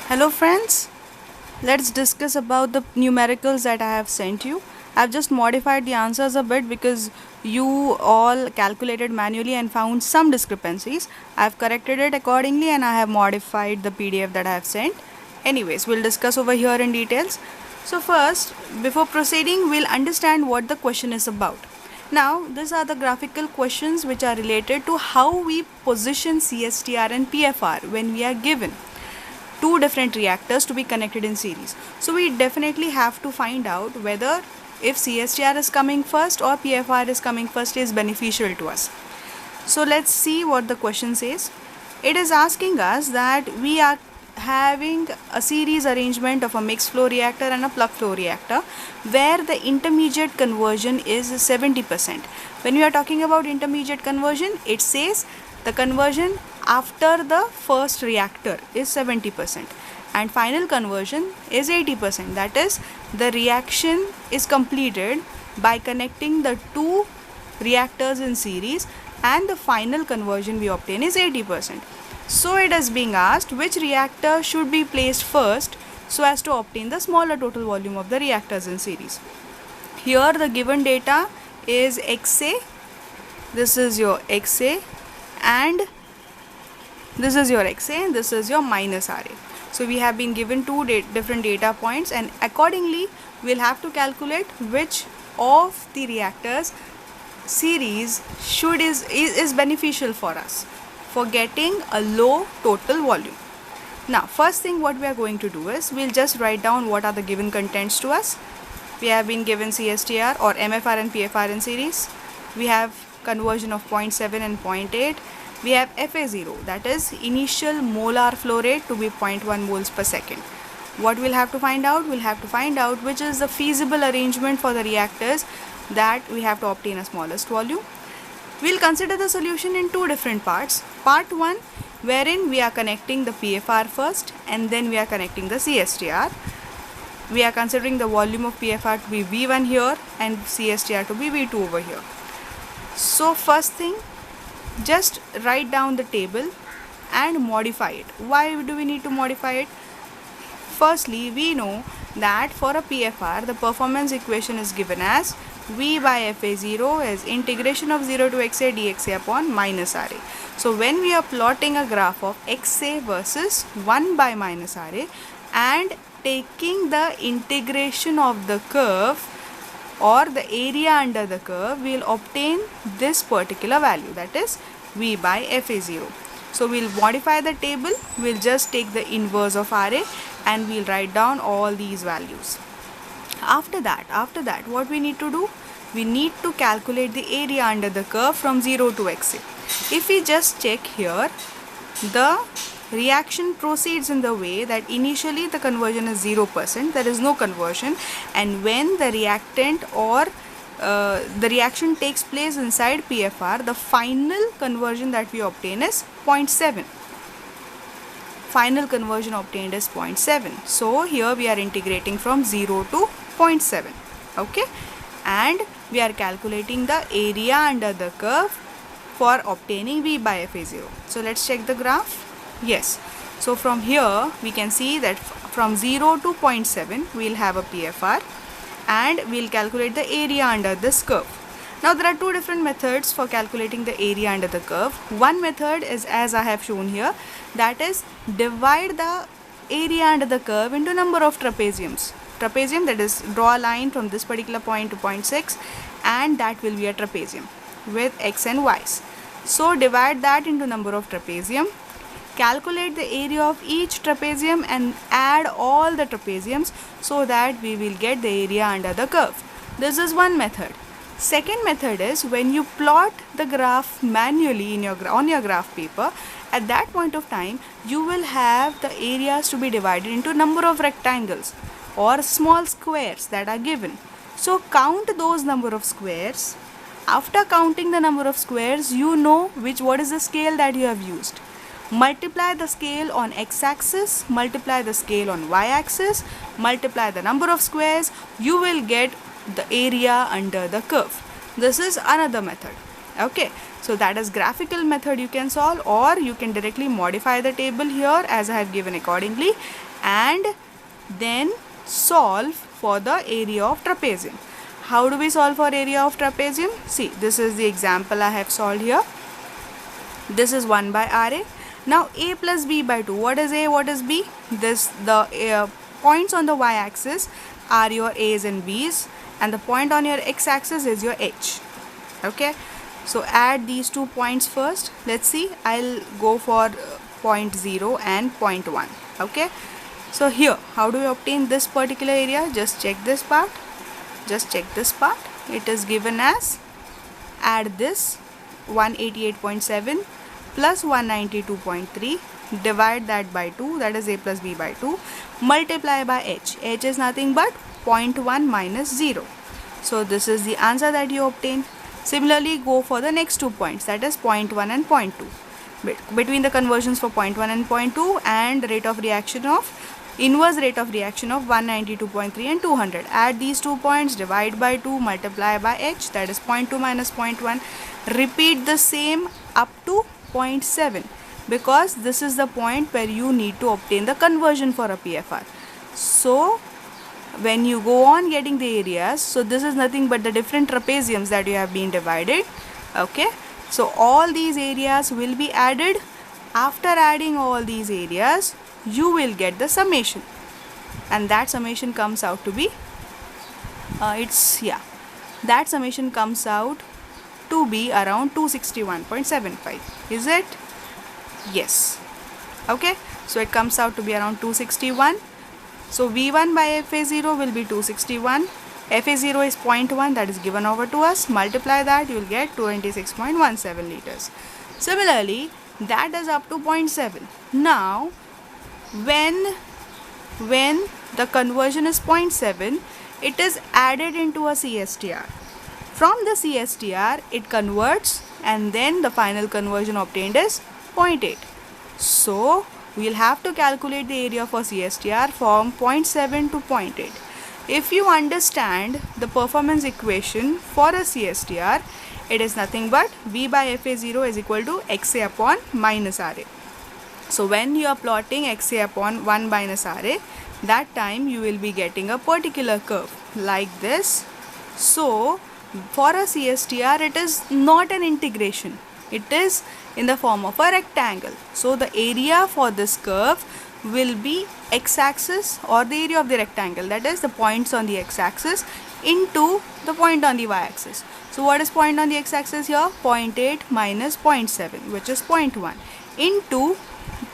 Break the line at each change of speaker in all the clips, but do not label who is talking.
Hello friends, let's discuss about the numericals that I have sent you. I've just modified the answers a bit because you all calculated manually and found some discrepancies. I've corrected it accordingly and I have modified the PDF that I have sent. Anyways, we'll discuss over here in details. So first, before proceeding, we'll understand what the question is about. Now, these are the graphical questions which are related to how we position CSTR and PFR when we are given two different reactors to be connected in series. So we definitely have to find out whether if CSTR is coming first or PFR is coming first is beneficial to us. So let's see what the question says. It is asking us that we are having a series arrangement of a mixed flow reactor and a plug flow reactor where the intermediate conversion is 70%. When we are talking about intermediate conversion, it says the conversion after the first reactor is 70% and final conversion is 80%. That is, the reaction is completed by connecting the two reactors in series and the final conversion we obtain is 80%. So it is being asked which reactor should be placed first so as to obtain the smaller total volume of the reactors in series. Here the given data is XA, this is your XA and this is your XA and this is your minus RA. So we have been given two different data points and accordingly we'll have to calculate which of the reactors series is beneficial for us for getting a low total volume. Now first thing what we are going to do is we'll just write down what are the given contents to us. We have been given CSTR or MFR and PFR in series. We have conversion of 0.7 and 0.8. We have FA0, that is initial molar flow rate to be 0.1 moles per second. What we'll have to find out? We'll have to find out which is the feasible arrangement for the reactors that we have to obtain a smallest volume. We'll consider the solution in two different parts. Part 1, wherein we are connecting the PFR first and then we are connecting the CSTR. We are considering the volume of PFR to be V1 here and CSTR to be V2 over here. So first thing, just write down the table and modify it. Why do we need to modify it? Firstly, we know that for a PFR, the performance equation is given as V by FA0 is integration of 0 to XA dXA upon minus RA. So when we are plotting a graph of XA versus 1 by minus RA and taking the integration of the curve or the area under the curve, we will obtain this particular value, that is V by FA0. So we'll modify the table, we'll just take the inverse of RA and we'll write down all these values. After that, what we need to do? We need to calculate the area under the curve from 0 to XA. If we just check here, the reaction proceeds in the way that initially the conversion is 0%, there is no conversion, and when the reactant or the reaction takes place inside PFR, the final conversion that we obtain is 0.7. Final conversion obtained is 0.7. So here we are integrating from 0 to 0.7. Okay, and we are calculating the area under the curve for obtaining V by FA0. So let's check the graph. Yes, so from here we can see that from 0 to 0.7 we'll have a PFR and we'll calculate the area under this curve. Now there are two different methods for calculating the area under the curve. One method is as I have shown here, that is divide the area under the curve into number of trapeziums. Trapezium, that is draw a line from this particular point to point 6 and that will be a trapezium with x and y's. So divide that into number of trapezium, calculate the area of each trapezium and add all the trapeziums so that we will get the area under the curve. This is one method. Second method is when you plot the graph manually on your graph paper, at that point of time you will have the areas to be divided into number of rectangles or small squares that are given. So count those number of squares. After counting the number of squares, you know what is the scale that you have used. Multiply the scale on x-axis, multiply the scale on y-axis, multiply the number of squares, you will get the area under the curve. This is another method. Okay, so that is graphical method you can solve, or you can directly modify the table here as I have given accordingly, and then solve for the area of trapezium. How do we solve for area of trapezium? See, this is the example I have solved here. This is 1 by RA. Now A plus B by 2. What is A? What is B? The points on the y-axis are your A's and B's, and the point on your x-axis is your H. Okay, so add these 2 points first. Let's see, I'll go for point 0 and point 1. Okay, so here, how do we obtain this particular area? Just check this part. Just check this part. It is given as, add this 188.7 plus 192.3, divide that by 2, that is A plus B by 2, multiply by H. H is nothing but 0.1 minus 0. So this is the answer that you obtain. Similarly, go for the next 2 points, that is 0.1 and 0.2. Between the conversions for 0.1 and 0.2 and rate of reaction of inverse rate of reaction of 192.3 and 200. Add these 2 points, divide by 2, multiply by H, that is 0.2 minus 0.1. Repeat the same up to 0.7, because this is the point where you need to obtain the conversion for a PFR. So when you go on getting the areas, so this is nothing but the different trapeziums that you have been divided. Okay, so all these areas will be added. After adding all these areas, you will get the summation, and that summation comes out to be that summation comes out to be around 261.75. is it? Yes. Okay, so it comes out to be around 261. So V1 by FA0 will be 261. FA0 is 0.1, that is given over to us. Multiply that, you will get 26.17 liters. Similarly, that is up to 0.7. Now when the conversion is 0.7, it is added into a CSTR. From the CSTR, it converts, and then the final conversion obtained is 0.8. So we'll have to calculate the area for CSTR from 0.7 to 0.8. If you understand the performance equation for a CSTR, it is nothing but V by FA0 is equal to XA upon minus RA. So when you are plotting XA upon 1 minus RA, that time you will be getting a particular curve like this. So for a CSTR, it is not an integration. It is in the form of a rectangle. So the area for this curve will be x-axis, or the area of the rectangle, that is the points on the x-axis into the point on the y-axis. So what is point on the x-axis here? 0.8 minus 0.7, which is 0.1, into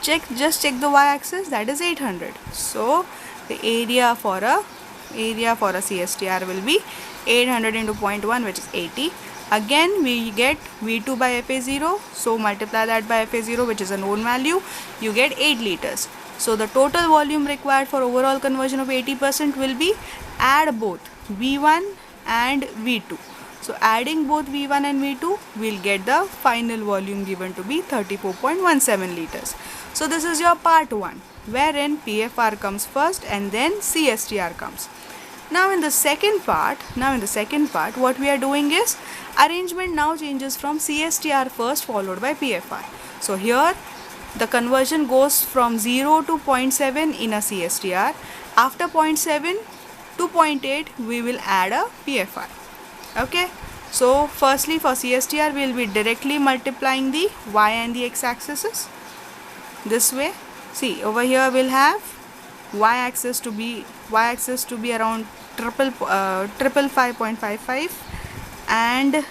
just check the y-axis, that is 800. So the area for a CSTR will be 800 into 0.1, which is 80. Again we get V2 by FA0, so multiply that by FA0, which is a known value, you get 8 liters. So the total volume required for overall conversion of 80% will be, add both V1 and V2. So adding both V1 and V2, we'll get the final volume given to be 34.17 liters. So this is your part 1, wherein PFR comes first and then CSTR comes. Now in the second part, what we are doing is, arrangement now changes from CSTR first followed by PFR. So here the conversion goes from 0 to 0.7 in a CSTR. After 0.7 to 0.8, we will add a PFR. Okay, so firstly for CSTR, we will be directly multiplying the y and the x-axis this way. See, over here we'll have y-axis to be around 555 and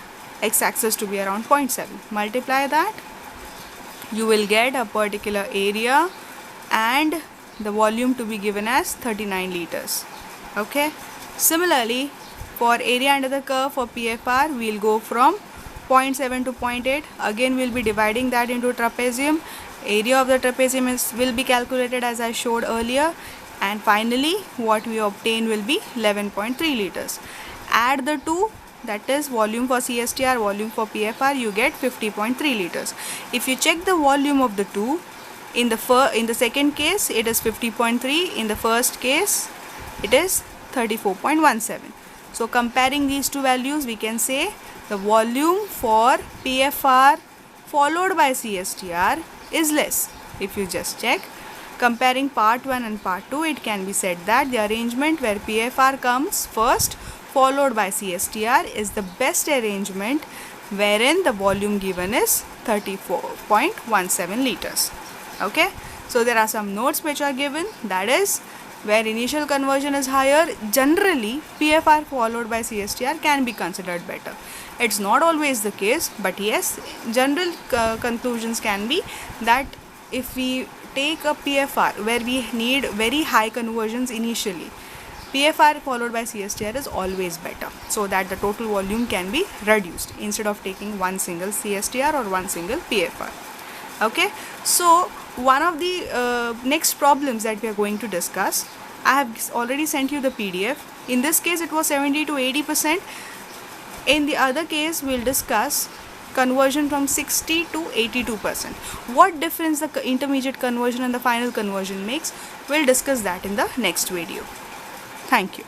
x-axis to be around 0.7. Multiply that, you will get a particular area and the volume to be given as 39 liters. Okay, similarly for area under the curve for PFR, we will go from 0.7 to 0.8. Again we will be dividing that into trapezium. Area of the trapezium will be calculated as I showed earlier, and finally what we obtain will be 11.3 liters. Add the two, that is volume for CSTR, volume for PFR, you get 50.3 liters. If you check the volume of the two, in the second case it is 50.3, in the first case it is 34.17. So comparing these two values, we can say the volume for PFR followed by CSTR is less. If you just check, comparing part 1 and part 2, it can be said that the arrangement where PFR comes first followed by CSTR is the best arrangement, wherein the volume given is 34.17 liters. Okay, so there are some notes which are given, that is, where initial conversion is higher, generally PFR followed by CSTR can be considered better. It's not always the case, but yes, general conclusions can be that if we take a PFR where we need very high conversions initially, PFR followed by CSTR is always better, so that the total volume can be reduced instead of taking one single CSTR or one single PFR. Okay, so one of the next problems that we are going to discuss, I have already sent you the PDF. In this case it was 70 to 80%. In the other case we'll discuss conversion from 60 to 82%. What difference the intermediate conversion and the final conversion makes, we'll discuss that in the next video. Thank you.